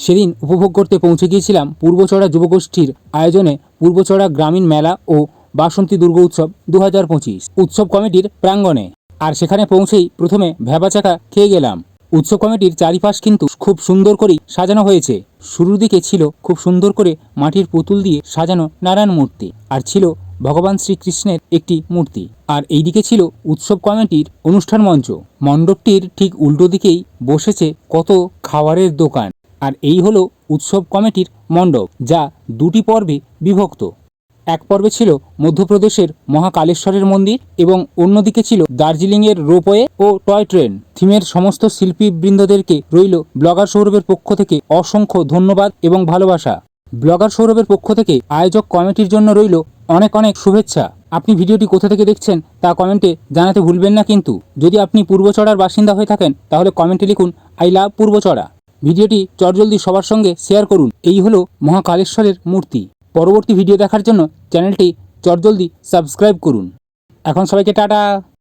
সেদিন উপভোগ করতে পৌঁছে গিয়েছিলাম পূর্বচড়া যুবগোষ্ঠীর আয়োজনে পূর্বচড়া গ্রামীণ মেলা ও বাসন্তী দুর্গা উৎসব 2025 উৎসব কমিটির প্রাঙ্গণে। আর সেখানে পৌঁছেই প্রথমে ভ্যাবাচাকা খেয়ে গেলাম। উৎসব কমিটির চারিপাশ কিন্তু খুব সুন্দর করেই সাজানো হয়েছে। শুরুর দিকে ছিল খুব সুন্দর করে মাটির পুতুল দিয়ে সাজানো নারায়ণ মূর্তি, আর ছিল ভগবান শ্রীকৃষ্ণের একটি মূর্তি। আর এইদিকে ছিল উৎসব কমিটির অনুষ্ঠান মঞ্চ। মণ্ডপটির ঠিক উল্টো দিকেই বসেছে কত খাবারের দোকান। আর এই হলো উৎসব কমিটির মণ্ডপ, যা দুটি পর্বে বিভক্ত। এক পর্বে ছিল মধ্যপ্রদেশের মহাকালেশ্বরের মন্দির এবং অন্যদিকে ছিল দার্জিলিংয়ের রোপওয়ে ও টয় ট্রেন। থিমের সমস্ত শিল্পীবৃন্দদেরকে রইল ব্লগার সৌরভের পক্ষ থেকে অসংখ্য ধন্যবাদ এবং ভালোবাসা। ব্লগার সৌরভের পক্ষ থেকে আয়োজক কমিটির জন্য রইল অনেক অনেক শুভেচ্ছা। আপনি ভিডিওটি কোথা থেকে দেখছেন তা কমেন্টে জানাতে ভুলবেন না। কিন্তু যদি আপনি পূর্বচড়ার বাসিন্দা হয়ে থাকেন তাহলে কমেন্টে লিখুন আই লাভ পূর্বচড়া। ভিডিওটি চটজলদি সবার সঙ্গে শেয়ার করুন। এই হলো মহাকালেশ্বরের মূর্তি। পরবর্তী ভিডিও দেখার জন্য চ্যানেলটি চটজলদি সাবস্ক্রাইব করুন। এখন সবাইকে টাটা।